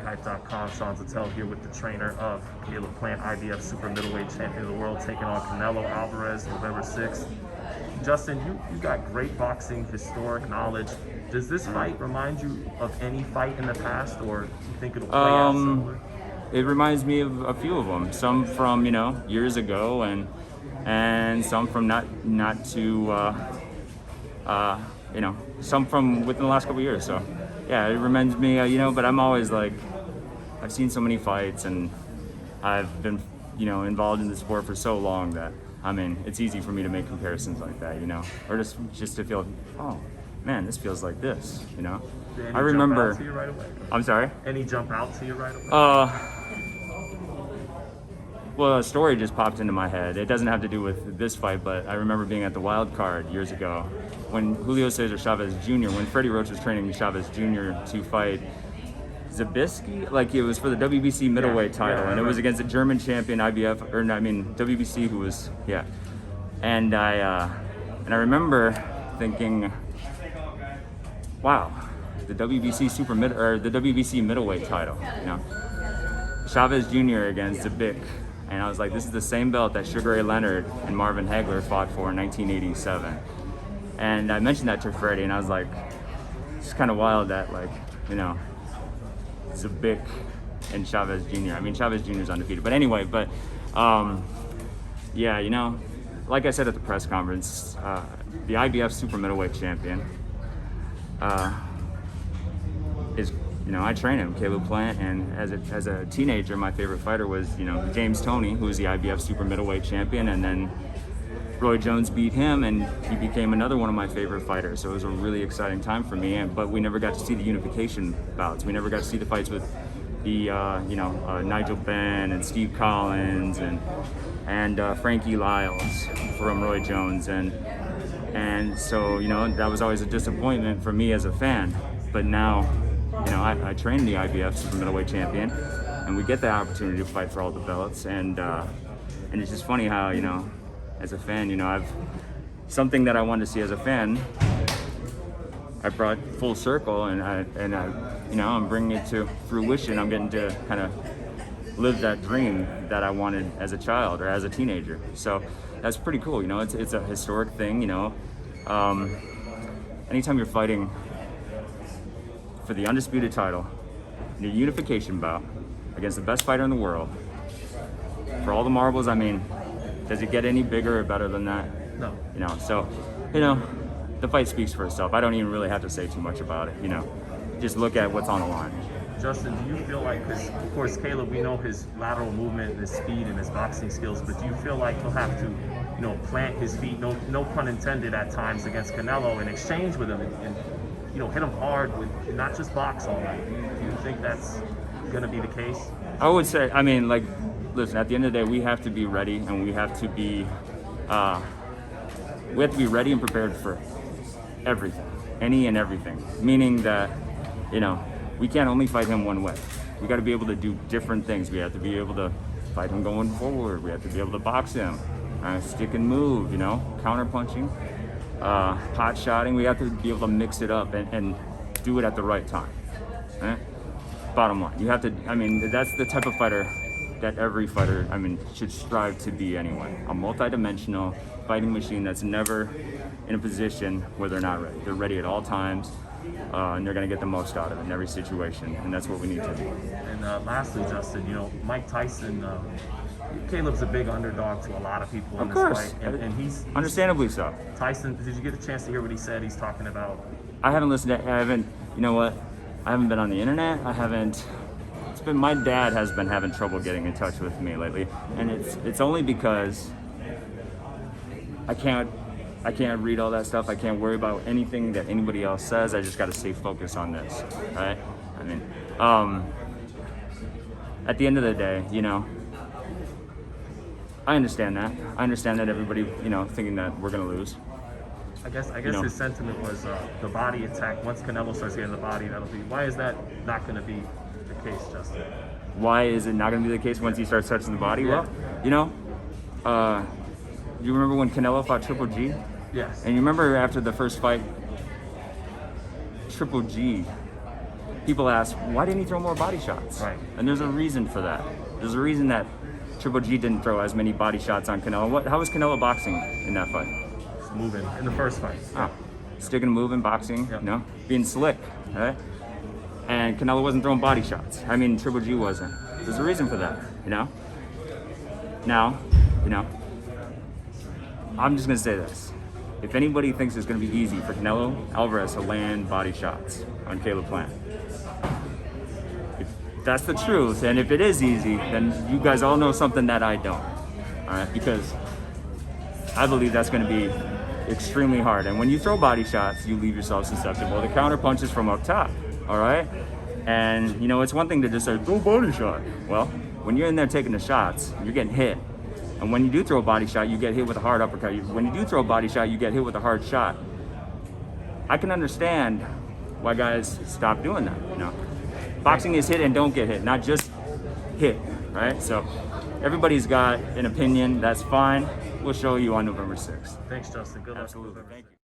FightHype.com. Sean Zattel here with the trainer of Caleb Plant, IBF super middleweight champion of the world, taking on Canelo Alvarez November 6th. Justin, you got great boxing historic knowledge. Does this fight remind you of any fight in the past, or do you think it'll play out similar? It reminds me of a few of them. Some from years ago, and some from not too some from within the last couple of years. So yeah, it reminds me. But I'm always like, I've seen so many fights, and I've been involved in the sport for so long that it's easy for me to make comparisons like that, or just to feel, oh man, this feels like this, Did I remember. Jump out to you right away? I'm sorry. Any jump out to you right away? Well, a story just popped into my head. It doesn't have to do with this fight, but I remember being at the wild card years ago when Julio Cesar Chavez Jr., when Freddie Roach was training Chavez Jr. to fight Zabisky, like it was for the WBC middleweight title, and it was against a German champion WBC who was, and I remember thinking, wow, the WBC middleweight title, Chavez Jr. against Zabik. And I was like, this is the same belt that Sugar Ray Leonard and Marvin Hagler fought for in 1987. And I mentioned that to Freddie, and I was like, it's kind of wild that, Zabik and Chavez Jr. Chavez Jr. is undefeated. But anyway, like I said at the press conference, the IBF super middleweight champion is, I train him, Caleb Plant, and as a teenager, my favorite fighter was, James Toney, who was the IBF super middleweight champion, and then Roy Jones beat him, and he became another one of my favorite fighters. So it was a really exciting time for me, but we never got to see the unification bouts. We never got to see the fights with the, Nigel Benn and Steve Collins and Frankie Lyles from Roy Jones, and so, that was always a disappointment for me as a fan. But now, I train the IBF super middleweight champion, and we get the opportunity to fight for all the belts, and it's just funny how, as a fan, I've something that I wanted to see as a fan, I brought full circle, and I'm bringing it to fruition. I'm getting to kind of live that dream that I wanted as a child or as a teenager. So that's pretty cool. It's a historic thing. Anytime you're fighting for the undisputed title in a unification bout against the best fighter in the world, for all the marbles, does it get any bigger or better than that? No. So the fight speaks for itself. I don't even really have to say too much about it. Just look at what's on the line. Justin, do you feel like, because of course Caleb, we know his lateral movement, his speed, and his boxing skills, but do you feel like he'll have to, plant his feet, no pun intended, at times against Canelo and exchange with him and hit him hard with not just box all night? Do you think that's going to be the case? I would say, listen, at the end of the day, we have to be ready, and we have to be ready and prepared for everything, any and everything. Meaning that, we can't only fight him one way. We got to be able to do different things. We have to be able to fight him going forward. We have to be able to box him, stick and move, counter punching, pot shotting. We have to be able to mix it up and do it at the right time. Bottom line, you have to, that's the type of fighter that every fighter, should strive to be anyway. A multi-dimensional fighting machine that's never in a position where they're not ready. They're ready at all times, and they're gonna get the most out of it in every situation, and that's what we need to do. And lastly, Justin, Mike Tyson, Caleb's a big underdog to a lot of people in this fight, and he's understandably so. Tyson, did you get a chance to hear what he said? He's talking about. I haven't listened to. I haven't. You know what? I haven't been on the internet. I haven't. My dad has been having trouble getting in touch with me lately, and it's only because I can't read all that stuff. I can't worry about anything that anybody else says. I just got to stay focused on this, right? At the end of the day, I understand that. I understand that everybody, thinking that we're gonna lose. I guess his sentiment was the body attack. Once Canelo starts getting the body, that'll be. Why is that not going to be the case, Justin? Why is it not going to be the case once he starts touching the body? Yeah. Well, you remember when Canelo fought Triple G? Yes. And you remember after the first fight, Triple G people ask, why didn't he throw more body shots? Right. And there's a reason for that. There's a reason that Triple G didn't throw as many body shots on Canelo. How was Canelo boxing in that fight? Just moving in the first fight. Oh, sticking and moving, boxing, Yep. you know, being slick, right? And Canelo wasn't throwing body shots. I mean, Triple G wasn't. There's a reason for that, you know? Now, you know, I'm just gonna say this. If anybody thinks it's gonna be easy for Canelo Alvarez to land body shots on Caleb Plant, if that's the truth, and if it is easy, then you guys all know something that I don't, all right? Because I believe that's gonna be extremely hard. And when you throw body shots, you leave yourself susceptible to counter punches from up top, all right? And, you know, it's one thing to just say, throw body shot. Well, when you're in there taking the shots, you're getting hit. And when you do throw a body shot, you get hit with a hard uppercut. When you do throw a body shot, you get hit with a hard shot. I can understand why guys stop doing that, you know? Boxing is hit and don't get hit, not just hit, right? So everybody's got an opinion, that's fine. We'll show you on November 6th. Thanks, Justin. Good luck. Absolutely, thank you.